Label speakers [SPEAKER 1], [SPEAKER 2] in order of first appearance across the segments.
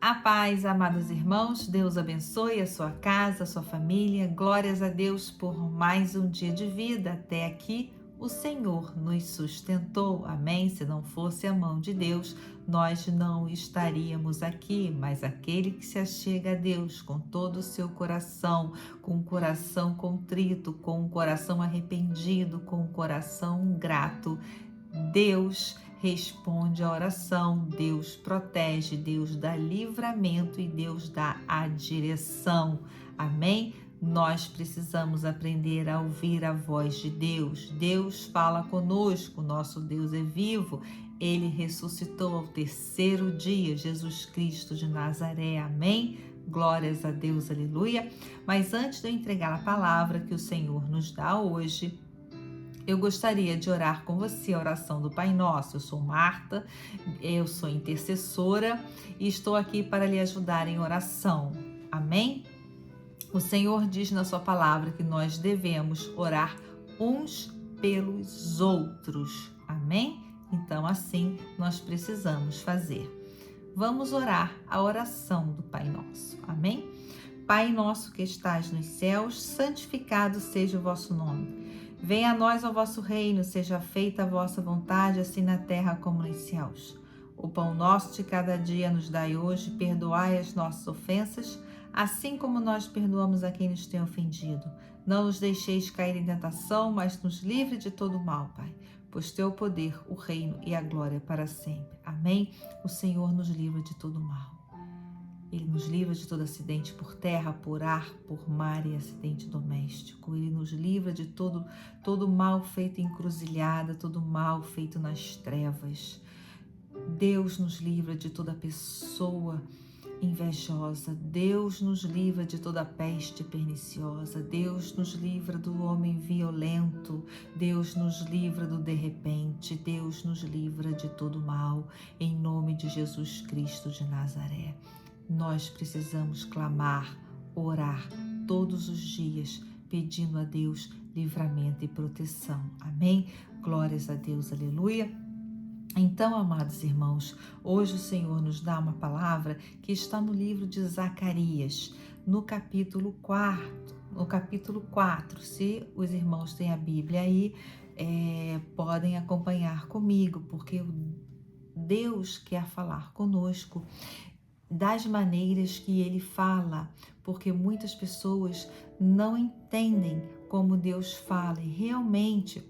[SPEAKER 1] A paz, amados irmãos, Deus abençoe a sua casa, a sua família. Glórias a Deus por mais um dia de vida. Até aqui, o Senhor nos sustentou. Amém? Se não fosse a mão de Deus, nós não estaríamos aqui. Mas aquele que se achega a Deus com todo o seu coração, com o coração contrito, com o coração arrependido, com o coração grato, Deus responde a oração, Deus protege, Deus dá livramento e Deus dá a direção. Amém? Nós precisamos aprender a ouvir a voz de Deus. Deus fala conosco, nosso Deus é vivo. Ele ressuscitou ao terceiro dia, Jesus Cristo de Nazaré. Amém? Glórias a Deus, aleluia. Mas antes de eu entregar a palavra que o Senhor nos dá hoje, eu gostaria de orar com você a oração do Pai Nosso. Eu sou Marta, eu sou intercessora e estou aqui para lhe ajudar em oração. Amém? O Senhor diz na sua palavra que nós devemos orar uns pelos outros. Amém? Então, assim nós precisamos fazer. Vamos orar a oração do Pai Nosso. Amém? Pai nosso que estás nos céus, santificado seja o vosso nome. Venha a nós o vosso reino, seja feita a vossa vontade, assim na terra como nos céus. O pão nosso de cada dia nos dai hoje, perdoai as nossas ofensas, assim como nós perdoamos a quem nos tem ofendido. Não nos deixeis cair em tentação, mas nos livre de todo mal, Pai. Pois teu poder, o reino e a glória para sempre. Amém? O Senhor nos livra de todo mal. Ele nos livra de todo acidente por terra, por ar, por mar e acidente doméstico. Ele nos livra de todo mal feito em encruzilhada, todo mal feito nas trevas. Deus nos livra de toda pessoa invejosa. Deus nos livra de toda peste perniciosa. Deus nos livra do homem violento. Deus nos livra do de repente. Deus nos livra de todo mal. Em nome de Jesus Cristo de Nazaré. Nós precisamos clamar, orar todos os dias, pedindo a Deus livramento e proteção. Amém? Glórias a Deus, aleluia. Então, amados irmãos, hoje o Senhor nos dá uma palavra que está no livro de Zacarias, no capítulo 4. Se os irmãos têm a Bíblia aí, podem acompanhar comigo, porque Deus quer falar conosco das maneiras que Ele fala, porque muitas pessoas não entendem como Deus fala e realmente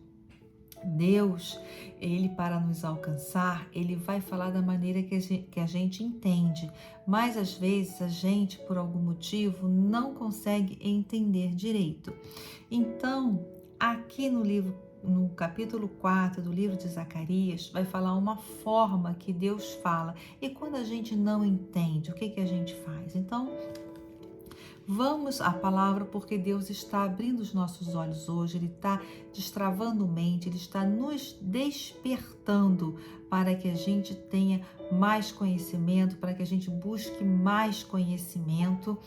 [SPEAKER 1] Deus, Ele para nos alcançar, Ele vai falar da maneira que a gente entende, mas às vezes a gente, por algum motivo, não consegue entender direito. Então, aqui no capítulo 4 do livro de Zacarias, vai falar uma forma que Deus fala. E quando a gente não entende, o que a gente faz? Então, vamos à palavra, porque Deus está abrindo os nossos olhos hoje, Ele está destravando mente, Ele está nos despertando para que a gente tenha mais conhecimento, para que a gente busque mais conhecimento,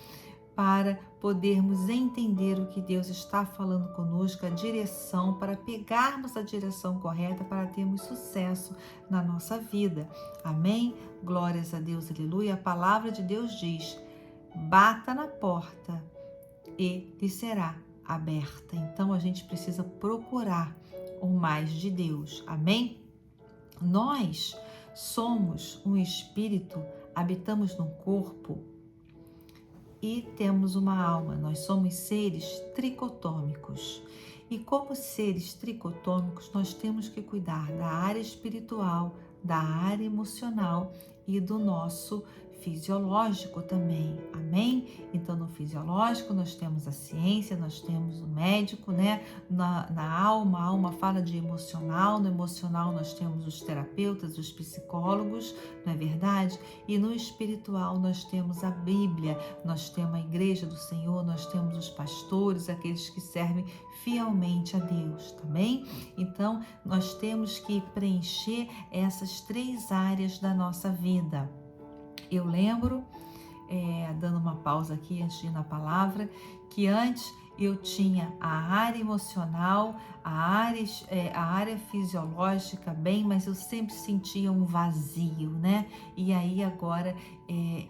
[SPEAKER 1] para podermos entender o que Deus está falando conosco, a direção, para pegarmos a direção correta, para termos sucesso na nossa vida. Amém? Glórias a Deus, aleluia. A palavra de Deus diz: bata na porta e lhe será aberta. Então a gente precisa procurar o mais de Deus. Amém? Nós somos um espírito, habitamos num corpo e temos uma alma. Nós somos seres tricotômicos. E como seres tricotômicos, nós temos que cuidar da área espiritual, da área emocional e do nosso fisiológico também. Amém? Então, no fisiológico, nós temos a ciência, nós temos o médico, né? Na alma, a alma fala de emocional. No emocional, nós temos os terapeutas, os psicólogos, não é verdade? E no espiritual, nós temos a Bíblia, nós temos a Igreja do Senhor, nós temos os pastores, aqueles que servem fielmente a Deus, tá bem? Então, nós temos que preencher essas três áreas da nossa vida. Eu lembro, dando uma pausa aqui antes de ir na palavra, que antes eu tinha a área emocional, a área fisiológica bem, mas eu sempre sentia um vazio, né? E aí agora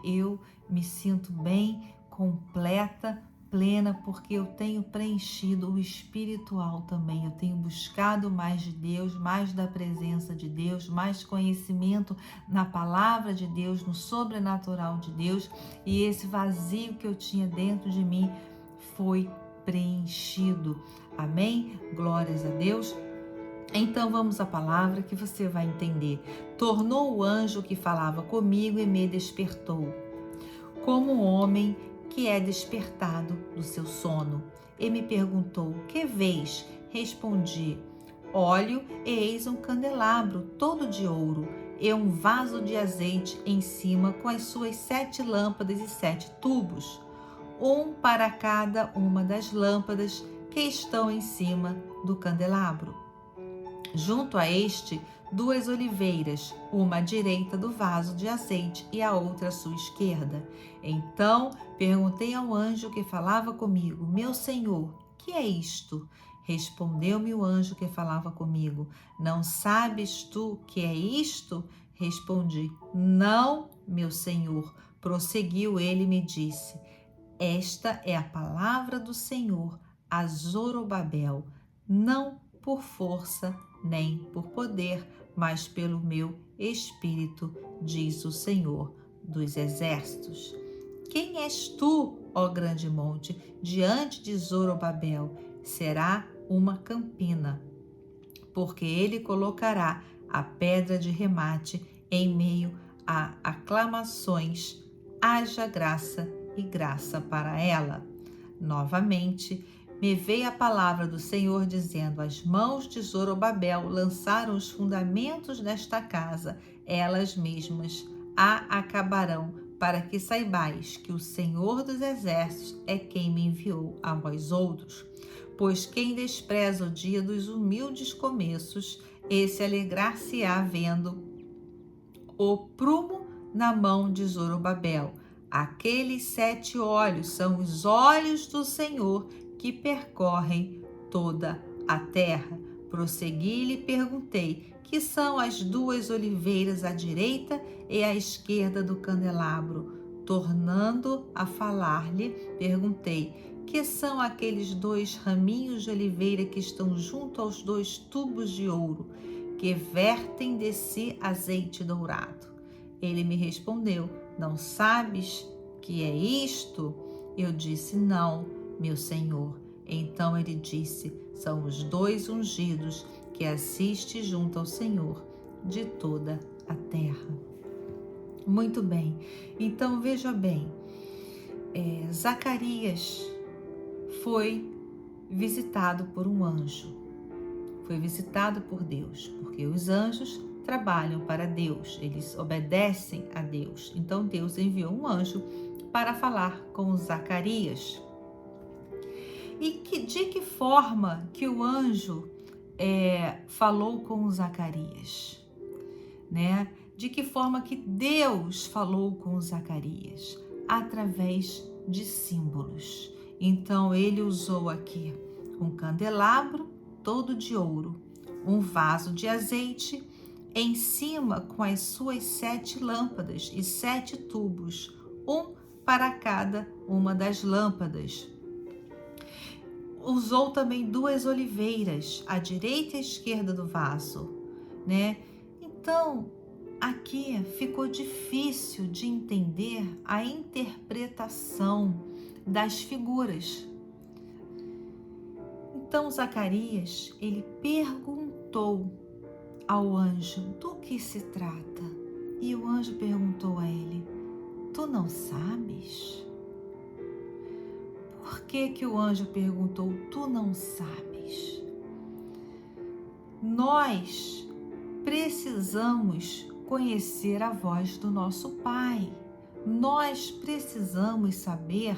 [SPEAKER 1] eu me sinto bem, completa, plena, porque eu tenho preenchido o espiritual também. Eu tenho buscado mais de Deus, mais da presença de Deus, mais conhecimento na palavra de Deus, no sobrenatural de Deus, e esse vazio que eu tinha dentro de mim foi preenchido. Amém? Glórias a Deus. Então vamos à palavra que você vai entender. Tornou o anjo que falava comigo e me despertou, como um homem que é despertado do seu sono. E me perguntou: que vês? Respondi: óleo, e eis um candelabro todo de ouro, e um vaso de azeite em cima, com as suas 7 lâmpadas e 7 tubos, um para cada uma das lâmpadas que estão em cima do candelabro. Junto a este, 2 oliveiras, uma à direita do vaso de azeite e a outra à sua esquerda. Então perguntei ao anjo que falava comigo: meu senhor, que é isto? Respondeu-me o anjo que falava comigo: não sabes tu que é isto? Respondi: não, meu senhor. Prosseguiu ele e me disse: esta é a palavra do Senhor a Zorobabel, não por força nem por poder, mas pelo meu espírito, diz o Senhor dos exércitos. Quem és tu, ó grande monte? Diante de Zorobabel será uma campina, porque ele colocará a pedra de remate em meio a aclamações. Haja graça e graça para ela. Novamente me veio a palavra do Senhor dizendo: as mãos de Zorobabel lançaram os fundamentos desta casa, elas mesmas a acabarão, para que saibais que o Senhor dos exércitos é quem me enviou a vós outros. Pois quem despreza o dia dos humildes começos, esse alegrar-se-á vendo o prumo na mão de Zorobabel. Aqueles 7 olhos são os olhos do Senhor que percorrem toda a terra. Prossegui e lhe perguntei: que são as 2 oliveiras à direita e à esquerda do candelabro? Tornando a falar-lhe, perguntei: que são aqueles 2 raminhos de oliveira que estão junto aos 2 tubos de ouro, que vertem de si azeite dourado? Ele me respondeu: não sabes que é isto? Eu disse: não, meu senhor. Então ele disse: são os 2 ungidos que assiste junto ao Senhor de toda a terra. Muito bem, então veja bem, Zacarias foi visitado por um anjo, foi visitado por Deus, porque os anjos trabalham para Deus, eles obedecem a Deus. Então Deus enviou um anjo para falar com Zacarias. E de que forma que o anjo falou com Zacarias, né? De que forma que Deus falou com Zacarias? Através de símbolos. Então ele usou aqui um candelabro todo de ouro, um vaso de azeite em cima com as suas 7 lâmpadas e 7 tubos, um para cada uma das lâmpadas. Usou também 2 oliveiras, à direita e à esquerda do vaso, né? Então, aqui ficou difícil de entender a interpretação das figuras. Então, Zacarias, ele perguntou ao anjo: do que se trata? E o anjo perguntou a ele: tu não sabes? Por que o anjo perguntou: tu não sabes? Nós precisamos conhecer a voz do nosso Pai. Nós precisamos saber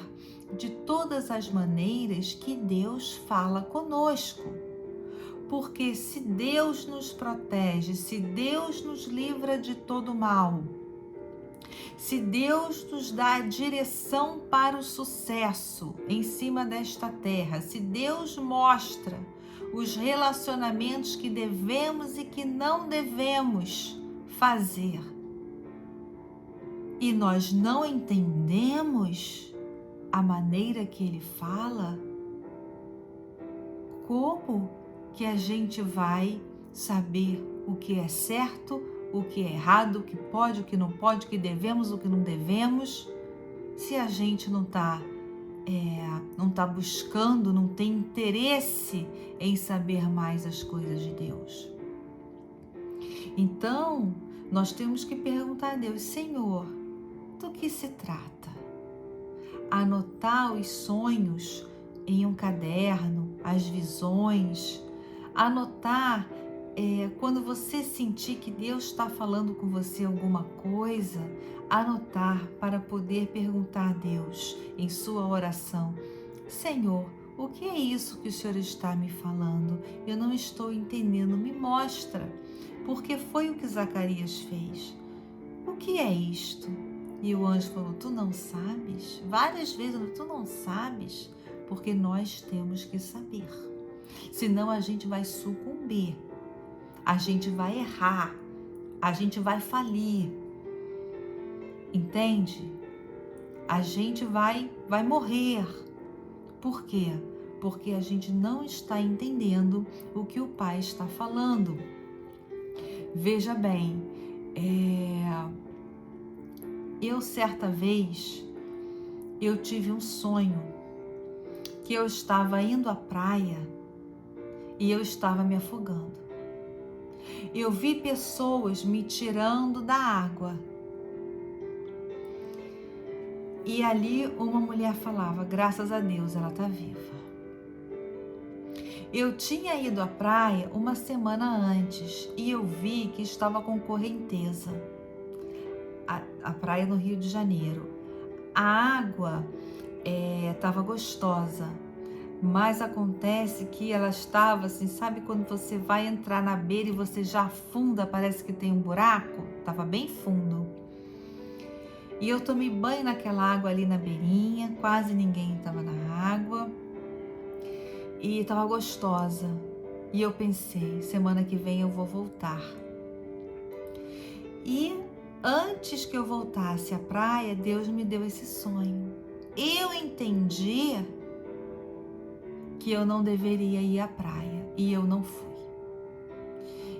[SPEAKER 1] de todas as maneiras que Deus fala conosco. Porque se Deus nos protege, se Deus nos livra de todo mal, Se Deus nos dá a direção para o sucesso em cima desta terra, se Deus mostra os relacionamentos que devemos e que não devemos fazer, e nós não entendemos a maneira que Ele fala, como que a gente vai saber o que é certo, o que é errado, o que pode, o que não pode, o que devemos, o que não devemos, se a gente não está buscando, não tem interesse em saber mais as coisas de Deus. Então, nós temos que perguntar a Deus: Senhor, do que se trata? Anotar os sonhos em um caderno, as visões, anotar quando você sentir que Deus está falando com você alguma coisa, anotar para poder perguntar a Deus em sua oração: Senhor, o que é isso que o Senhor está me falando? Eu não estou entendendo, me mostra, porque foi o que Zacarias fez. O que é isto? E o anjo falou: tu não sabes? Várias vezes, tu não sabes? Porque nós temos que saber. Senão a gente vai sucumbir, a gente vai errar, a gente vai falir. Entende? A gente vai morrer. Por quê? Porque a gente não está entendendo o que o Pai está falando. Veja bem, eu certa vez, eu tive um sonho que eu estava indo à praia e eu estava me afogando. Eu vi pessoas me tirando da água. E ali uma mulher falava: graças a Deus, ela está viva. Eu tinha ido à praia uma semana antes e eu vi que estava com correnteza. A praia no Rio de Janeiro. A água estava gostosa, mas acontece que ela estava assim, sabe quando você vai entrar na beira e você já afunda, parece que tem um buraco? Estava bem fundo. E eu tomei banho naquela água ali na beirinha, quase ninguém estava na água. E estava gostosa. E eu pensei: semana que vem eu vou voltar. E antes que eu voltasse à praia, Deus me deu esse sonho. Eu entendi que eu não deveria ir à praia e eu não fui.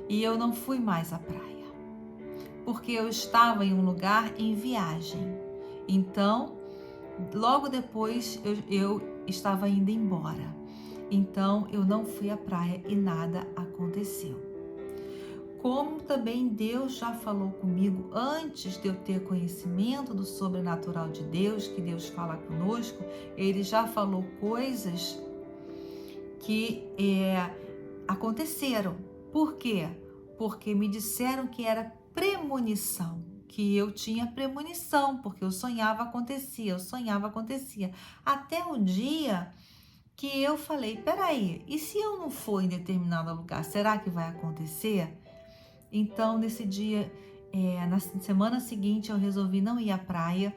[SPEAKER 1] E eu não fui mais à praia, porque eu estava em um lugar em viagem. Então, logo depois eu estava indo embora. Então, eu não fui à praia e nada aconteceu. Como também Deus já falou comigo antes de eu ter conhecimento do sobrenatural de Deus, que Deus fala conosco, Ele já falou coisas que aconteceram. Por quê? Porque me disseram que era premonição, que eu tinha premonição, porque eu sonhava, acontecia, até o dia que eu falei: peraí, e se eu não for em determinado lugar, será que vai acontecer? Então, nesse dia, na semana seguinte, eu resolvi não ir à praia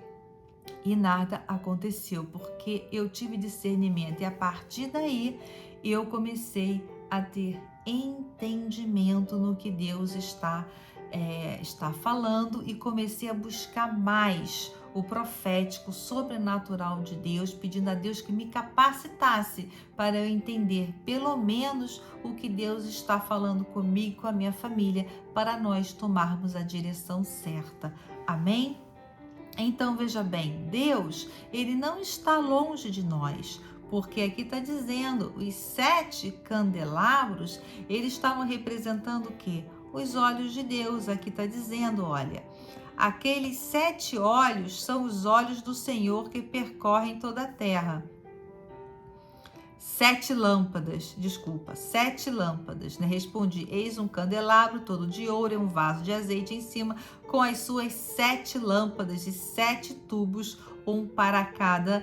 [SPEAKER 1] e nada aconteceu, porque eu tive discernimento e a partir daí eu comecei a ter entendimento no que Deus está falando e comecei a buscar mais o profético, sobrenatural de Deus, pedindo a Deus que me capacitasse para eu entender pelo menos o que Deus está falando comigo e com a minha família, para nós tomarmos a direção certa. Amém? Então veja bem, Deus, Ele não está longe de nós, porque aqui está dizendo, os 7 candelabros, eles estavam representando o quê? Os olhos de Deus. Aqui está dizendo, olha, aqueles 7 olhos são os olhos do Senhor que percorrem toda a terra. 7 lâmpadas, né? Respondi: eis um candelabro todo de ouro e um vaso de azeite em cima, com as suas 7 lâmpadas e 7 tubos, um para cada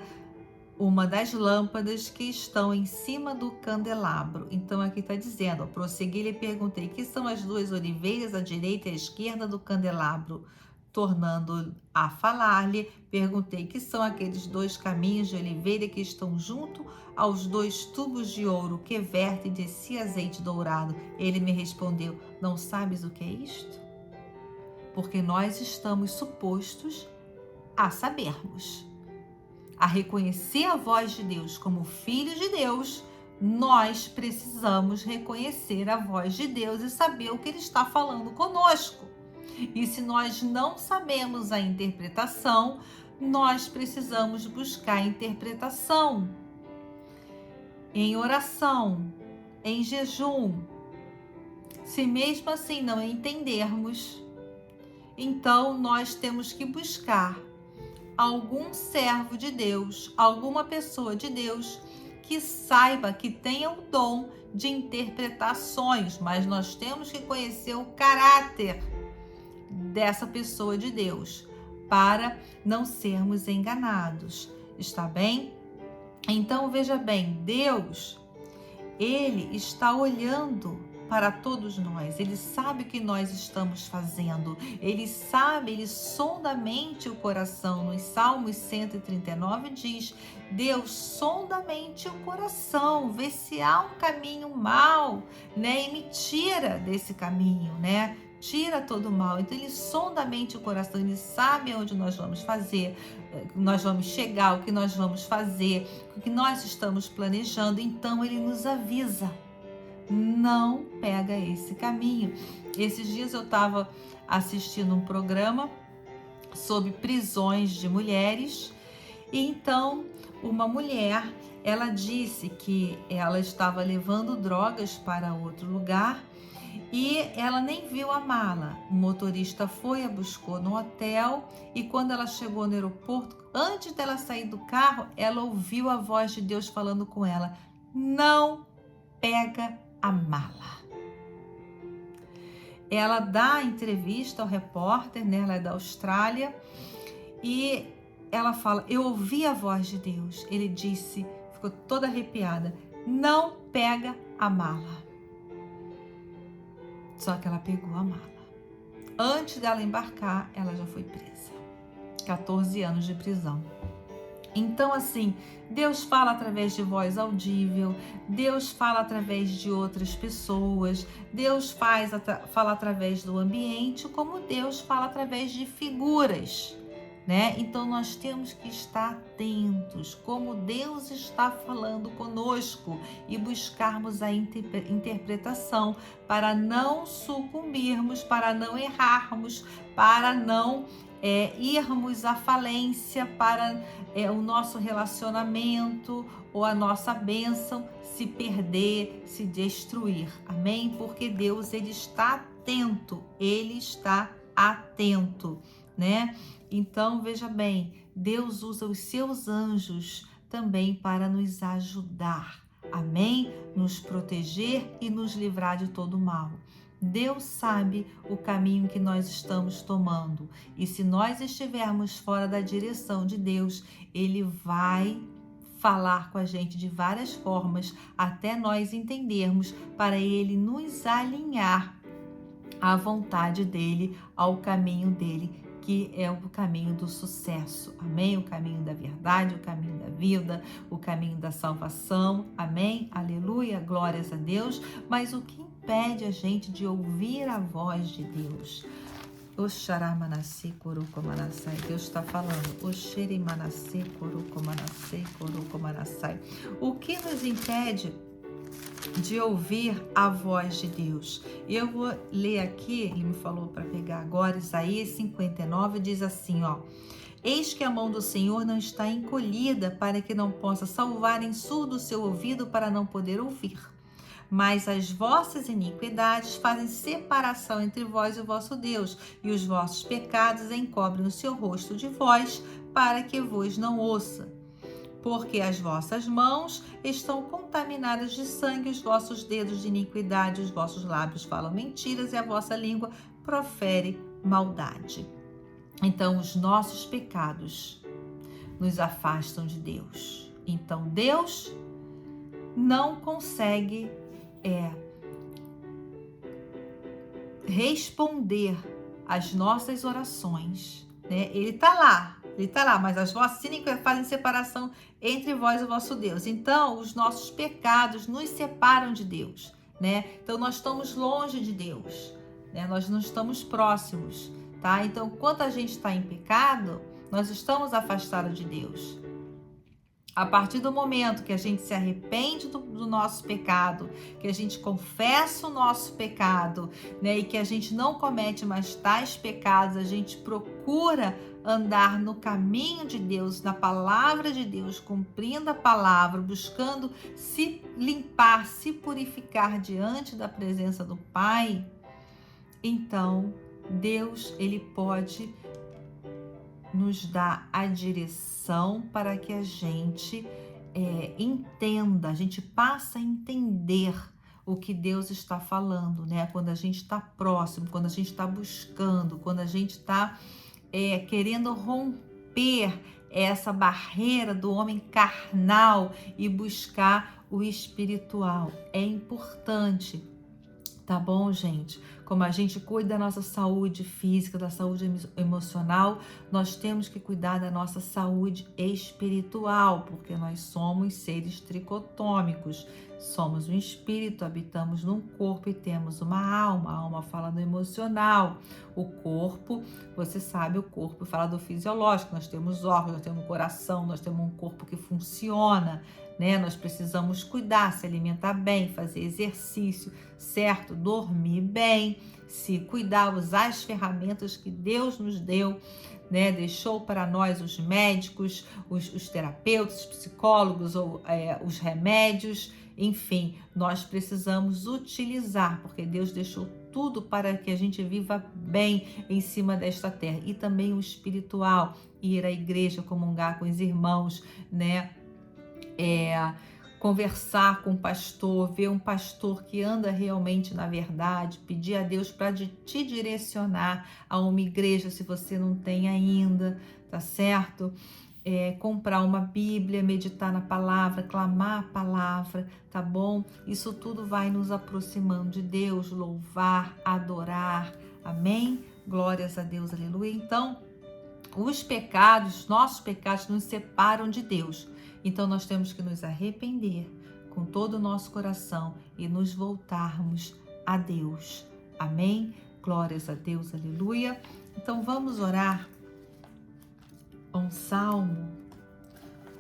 [SPEAKER 1] uma das lâmpadas que estão em cima do candelabro. Então aqui está dizendo, prossegui e perguntei: que são as 2 oliveiras à direita e à esquerda do candelabro? Tornando a falar-lhe, perguntei: que são aqueles 2 caminhos de oliveira que estão junto aos 2 tubos de ouro que vertem de si azeite dourado? Ele me respondeu: não sabes o que é isto? Porque nós estamos supostos a sabermos, a reconhecer a voz de Deus como filhos de Deus. Nós precisamos reconhecer a voz de Deus e saber o que Ele está falando conosco. E se nós não sabemos a interpretação, nós precisamos buscar a interpretação em oração, em jejum. Se mesmo assim não entendermos, então nós temos que buscar algum servo de Deus, alguma pessoa de Deus que saiba, que tenha o dom de interpretações, mas nós temos que conhecer o caráter dessa pessoa de Deus para não sermos enganados, está bem? Então veja bem, Deus, Ele está olhando para todos nós, Ele sabe o que nós estamos fazendo, Ele sabe, Ele sonda a mente e o coração. Nos Salmos 139 diz: Deus sonda a mente e o coração, vê se há um caminho mau, né? E me tira desse caminho, né? Tira todo o mal. Então Ele sonda a mente e o coração, Ele sabe onde nós vamos fazer, nós vamos chegar, o que nós vamos fazer, o que nós estamos planejando. Então Ele nos avisa: não pega esse caminho. Esses dias eu estava assistindo um programa sobre prisões de mulheres, e então uma mulher, ela disse que ela estava levando drogas para outro lugar e ela nem viu a mala. O motorista foi, a buscou no hotel, e quando ela chegou no aeroporto, antes dela sair do carro, ela ouviu a voz de Deus falando com ela: não pega a mala. Ela dá entrevista ao repórter, né? Ela é da Austrália, e ela fala: eu ouvi a voz de Deus. Ele disse, ficou toda arrepiada: não pega a mala. Só que ela pegou a mala. Antes dela embarcar, ela já foi presa. 14 anos de prisão. Então, assim, Deus fala através de voz audível, Deus fala através de outras pessoas, Deus fala através do ambiente, como Deus fala através de figuras, né? Então, nós temos que estar atentos como Deus está falando conosco e buscarmos a interpretação para não sucumbirmos, para não errarmos, para não irmos à falência, para o nosso relacionamento ou a nossa bênção se perder, se destruir. Amém? Porque Deus, Ele está atento, né? Então, veja bem, Deus usa os seus anjos também para nos ajudar, amém? Nos proteger e nos livrar de todo mal. Deus sabe o caminho que nós estamos tomando, e se nós estivermos fora da direção de Deus, Ele vai falar com a gente de várias formas até nós entendermos, para Ele nos alinhar à vontade dEle, ao caminho dEle, que é o caminho do sucesso, amém? O caminho da verdade, o caminho da vida, o caminho da salvação, amém? Aleluia, glórias a Deus. Mas o que impede a gente de ouvir a voz de Deus? Oxaramanassi Kurukomanassai. Deus está falando. Oxerimanassi Kurukomanassai Kurukomanassai. O que nos impede de ouvir a voz de Deus? Eu vou ler aqui, ele me falou para pegar agora, Isaías 59 diz assim, ó: eis que a mão do Senhor não está encolhida para que não possa salvar, em surdo o seu ouvido para não poder ouvir. Mas as vossas iniquidades fazem separação entre vós e o vosso Deus, e os vossos pecados encobrem o seu rosto de vós, para que vos não ouça. Porque as vossas mãos estão contaminadas de sangue, os vossos dedos de iniquidade, os vossos lábios falam mentiras, e a vossa língua profere maldade. Então, os nossos pecados nos afastam de Deus. Então, Deus não consegue responder as nossas orações, né? Ele está lá, mas as vossas iniquidades fazem separação entre vós e o vosso Deus. Então, os nossos pecados nos separam de Deus, né? Então, nós estamos longe de Deus, né? Nós não estamos próximos, tá? Então, quando a gente está em pecado, nós estamos afastados de Deus. A partir do momento que a gente se arrepende do nosso pecado, que a gente confessa o nosso pecado, né, e que a gente não comete mais tais pecados, a gente procura andar no caminho de Deus, na palavra de Deus, cumprindo a palavra, buscando se limpar, se purificar diante da presença do Pai, então Deus, ele pode nos dá a direção para que a gente entenda, a gente passa a entender o que Deus está falando, né? Quando a gente está próximo, quando a gente está buscando, quando a gente está querendo romper essa barreira do homem carnal e buscar o espiritual. É importante, tá bom, gente? Como a gente cuida da nossa saúde física, da saúde emocional, nós temos que cuidar da nossa saúde espiritual, porque nós somos seres tricotômicos. Somos um espírito, habitamos num corpo e temos uma alma. A alma fala do emocional. O corpo, você sabe, o corpo fala do fisiológico. Nós temos órgãos, nós temos um coração, nós temos um corpo que funciona, né? Nós precisamos cuidar, se alimentar bem, fazer exercício, certo? Dormir bem, se cuidar, usar as ferramentas que Deus nos deu, né? Deixou para nós os médicos, os terapeutas, os psicólogos, ou os remédios, enfim, nós precisamos utilizar, porque Deus deixou tudo para que a gente viva bem em cima desta terra. E também o espiritual, ir à igreja, comungar com os irmãos, né? Conversar com o pastor, ver um pastor que anda realmente na verdade, pedir a Deus para te direcionar a uma igreja se você não tem ainda, tá certo? Comprar uma Bíblia, meditar na palavra, clamar a palavra, tá bom? Isso tudo vai nos aproximando de Deus, louvar, adorar, amém? Glórias a Deus, aleluia. Então, nossos pecados nos separam de Deus. Então, nós temos que nos arrepender com todo o nosso coração e nos voltarmos a Deus. Amém? Glórias a Deus, aleluia. Então, vamos orar um salmo.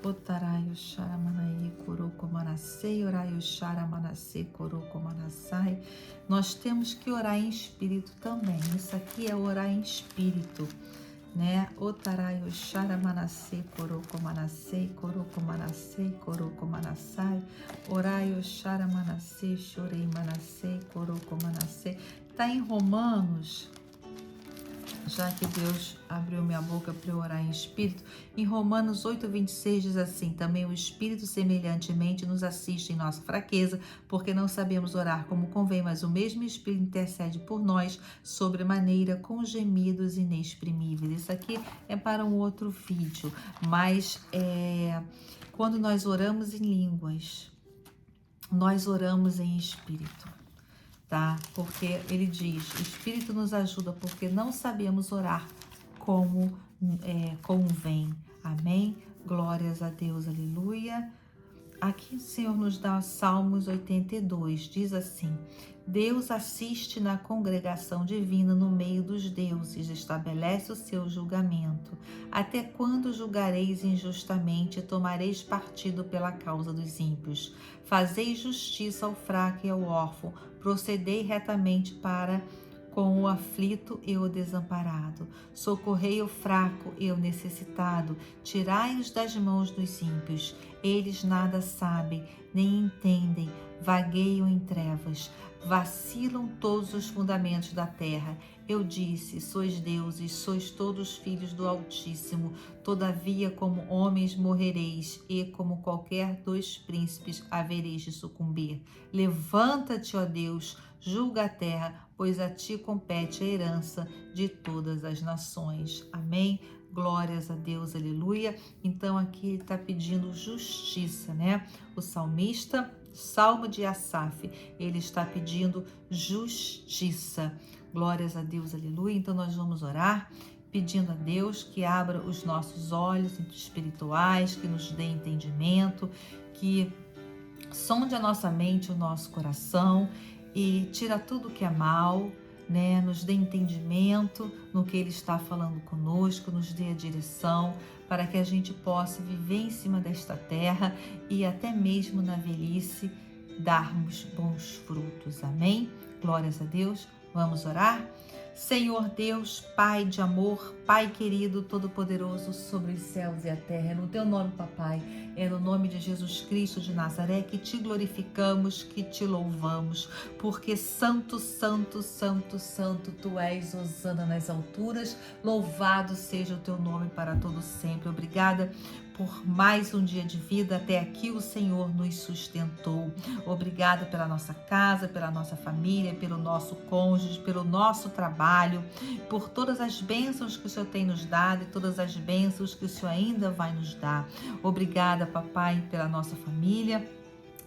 [SPEAKER 1] Otaraio Sharamanaí Kurokomanasei, Oraio Sharamanasei Kurokomanasai. Nós temos que orar em espírito também. Isso aqui é orar em espírito, né? Otaraio Sharamanasei Kurokomanasei Kurokomanasei Kurokomanasai, Oraio Sharamanasei Shorei Manasei Kurokomanasei. Está em Romanos. Já que Deus abriu minha boca para eu orar em espírito, em Romanos 8:26 diz assim: também o Espírito semelhantemente nos assiste em nossa fraqueza, porque não sabemos orar como convém, mas o mesmo Espírito intercede por nós sobremaneira com gemidos inexprimíveis. Isso aqui é para um outro vídeo, mas quando nós oramos em línguas, nós oramos em espírito. Tá? Porque ele diz, o Espírito nos ajuda porque não sabemos orar como convém. Amém? Glórias a Deus, aleluia. Aqui o Senhor nos dá Salmos 82, diz assim: Deus assiste na congregação divina no meio dos deuses, estabelece o seu julgamento. Até quando julgareis injustamente e tomareis partido pela causa dos ímpios? Fazei justiça ao fraco e ao órfão, procedei retamente para com o aflito e o desamparado. Socorrei o fraco e o necessitado, tirai-os das mãos dos ímpios. Eles nada sabem, nem entendem, vagueiam em trevas. Vacilam todos os fundamentos da terra. Eu disse, sois deuses, sois todos filhos do Altíssimo. Todavia, como homens morrereis, e como qualquer dos príncipes havereis de sucumbir. Levanta-te, ó Deus, julga a terra, pois a ti compete a herança de todas as nações. Amém? Glórias a Deus, aleluia. Então aqui ele está pedindo justiça, né? O salmista, Salmo de Asaf, ele está pedindo justiça. Glórias a Deus, aleluia. Então nós vamos orar pedindo a Deus que abra os nossos olhos espirituais, que nos dê entendimento, que sonde a nossa mente, o nosso coração e tira tudo que é mal, né? Nos dê entendimento no que Ele está falando conosco, nos dê a direção para que a gente possa viver em cima desta terra e até mesmo na velhice darmos bons frutos. Amém? Glórias a Deus. Vamos orar? Senhor Deus, Pai de amor, Pai querido, todo-poderoso sobre os céus e a terra, é no Teu nome, Papai, é no nome de Jesus Cristo de Nazaré que Te glorificamos, que Te louvamos, porque santo, santo, santo, santo Tu és, hosana nas alturas, louvado seja o Teu nome para todo sempre. Obrigada por mais um dia de vida, até aqui o Senhor nos sustentou. Obrigada pela nossa casa, pela nossa família, pelo nosso cônjuge, pelo nosso trabalho, por todas as bênçãos que o Senhor tem nos dado e todas as bênçãos que o Senhor ainda vai nos dar. Obrigada, Papai, pela nossa família,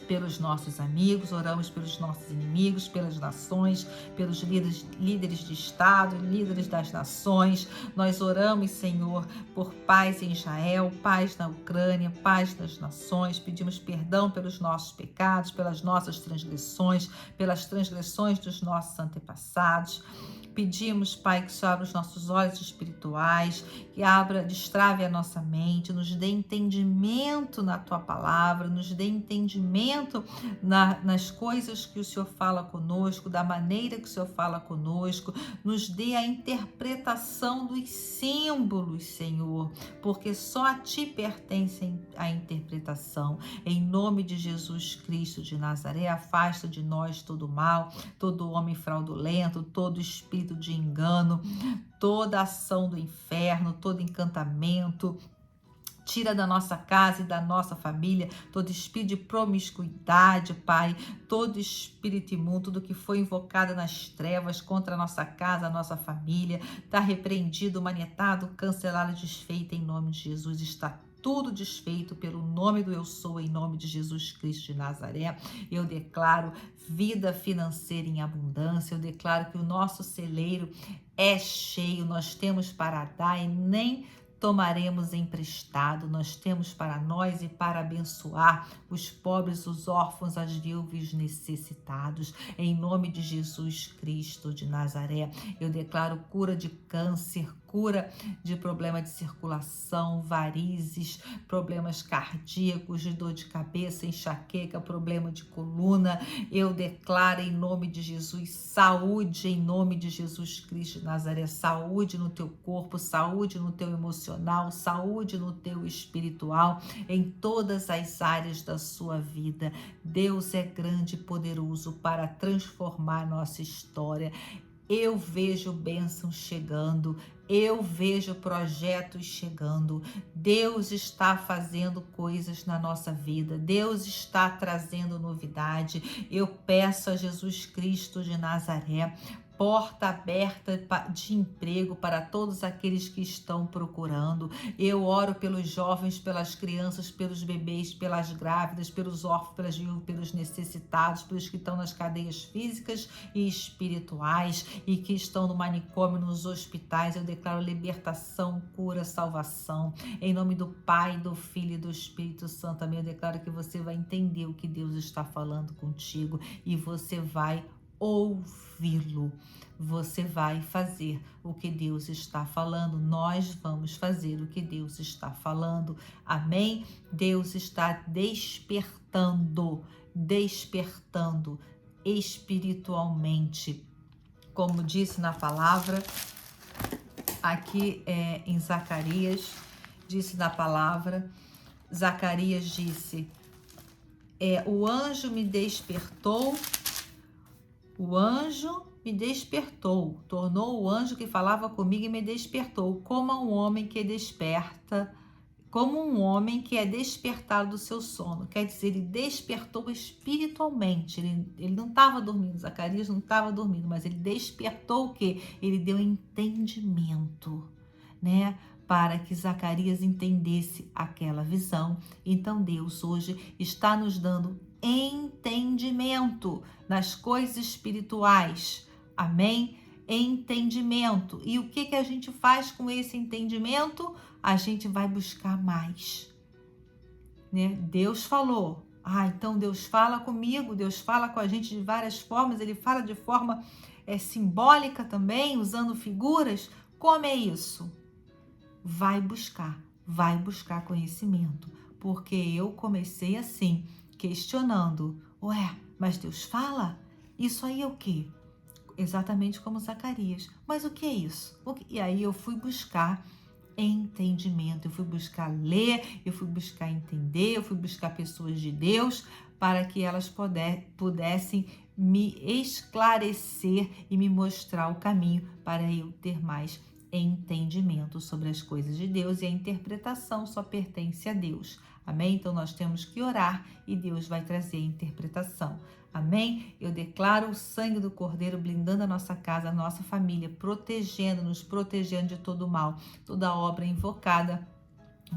[SPEAKER 1] pelos nossos amigos, oramos pelos nossos inimigos, pelas nações, pelos líderes de Estado, líderes das nações. Nós oramos, Senhor, por paz em Israel, paz na Ucrânia, paz nas nações. Pedimos perdão pelos nossos pecados, pelas nossas transgressões, pelas transgressões dos nossos antepassados. Pedimos, Pai, que o Senhor abra os nossos olhos espirituais, que destrave a nossa mente, nos dê entendimento na Tua palavra, nos dê entendimento nas coisas que o Senhor fala conosco, da maneira que o Senhor fala conosco, nos dê a interpretação dos símbolos, Senhor, porque só a Ti pertence a interpretação. Em nome de Jesus Cristo de Nazaré, afasta de nós todo mal, todo homem fraudulento, todo espírito de engano, toda ação do inferno, todo encantamento. Tira da nossa casa e da nossa família todo espírito de promiscuidade, Pai, todo espírito imundo, tudo que foi invocado nas trevas contra a nossa casa, a nossa família, está repreendido, manietado, cancelado, desfeito em nome de Jesus. Está tudo desfeito pelo nome do Eu Sou, em nome de Jesus Cristo de Nazaré. Eu declaro vida financeira em abundância, eu declaro que o nosso celeiro é cheio, nós temos para dar e nem tomaremos emprestado, nós temos para nós e para abençoar os pobres, os órfãos, as viúvas necessitados. Em nome de Jesus Cristo de Nazaré, eu declaro cura de câncer, cura de problema de circulação, varizes, problemas cardíacos, de dor de cabeça, enxaqueca, problema de coluna. Eu declaro em nome de Jesus saúde, em nome de Jesus Cristo de Nazaré, saúde no teu corpo, saúde no teu emocional, saúde no teu espiritual, em todas as áreas da sua vida. Deus é grande e poderoso para transformar nossa história. Eu vejo bênçãos chegando, eu vejo projetos chegando. Deus está fazendo coisas na nossa vida, Deus está trazendo novidade. Eu peço a Jesus Cristo de Nazaré, porta aberta de emprego para todos aqueles que estão procurando. Eu oro pelos jovens, pelas crianças, pelos bebês, pelas grávidas, pelos órfãos, pelas viúvas, pelos necessitados, pelos que estão nas cadeias físicas e espirituais e que estão no manicômio, nos hospitais. Eu declaro libertação, cura, salvação. Em nome do Pai, do Filho e do Espírito Santo, também eu declaro que você vai entender o que Deus está falando contigo e você vai ouvi-lo. Você vai fazer o que Deus está falando. Nós vamos fazer o que Deus está falando. Amém? Deus está despertando espiritualmente. Como disse na palavra, aqui em Zacarias, disse na palavra, Zacarias disse, o anjo me despertou. O anjo me despertou, tornou o anjo que falava comigo e me despertou, como um homem que é despertado do seu sono. Quer dizer, ele despertou espiritualmente, ele não estava dormindo, Zacarias não estava dormindo, mas ele despertou o quê? Ele deu entendimento, né? Para que Zacarias entendesse aquela visão. Então Deus hoje está nos dando entendimento nas coisas espirituais. Amém? Entendimento. E o que a gente faz com esse entendimento? A gente vai buscar mais, né? Deus falou. Então Deus fala comigo, Deus fala com a gente de várias formas, Ele fala de forma simbólica também, usando figuras. Como é isso? Vai buscar conhecimento, porque eu comecei assim, questionando. Mas Deus fala? Isso aí é o quê? Exatamente como Zacarias. Mas o que é isso? E aí eu fui buscar entendimento, eu fui buscar ler, eu fui buscar entender, eu fui buscar pessoas de Deus para que elas pudessem me esclarecer e me mostrar o caminho para eu ter mais entendimento sobre as coisas de Deus, e a interpretação só pertence a Deus. Amém? Então nós temos que orar e Deus vai trazer a interpretação. Amém? Eu declaro o sangue do Cordeiro blindando a nossa casa, a nossa família, nos protegendo de todo o mal, toda obra invocada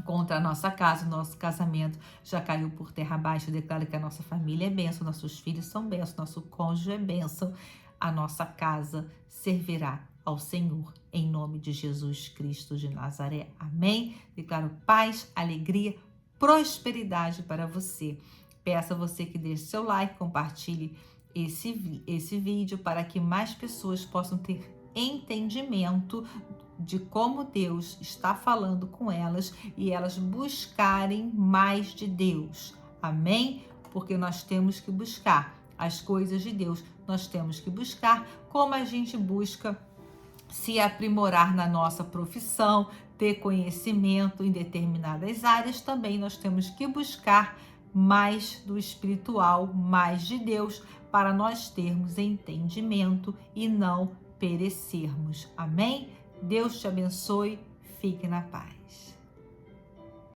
[SPEAKER 1] contra a nossa casa, o nosso casamento já caiu por terra abaixo. Eu declaro que a nossa família é bênção, nossos filhos são bênção, nosso cônjuge é bênção, a nossa casa servirá ao Senhor, em nome de Jesus Cristo de Nazaré. Amém? Declaro paz, alegria, prosperidade para você. Peço a você que deixe seu like, compartilhe esse vídeo para que mais pessoas possam ter entendimento de como Deus está falando com elas e elas buscarem mais de Deus. Amém? Porque nós temos que buscar as coisas de Deus. Nós temos que buscar como a gente busca se aprimorar na nossa profissão, ter conhecimento em determinadas áreas. Também nós temos que buscar mais do espiritual, mais de Deus, para nós termos entendimento e não perecermos. Amém? Deus te abençoe. Fique na paz.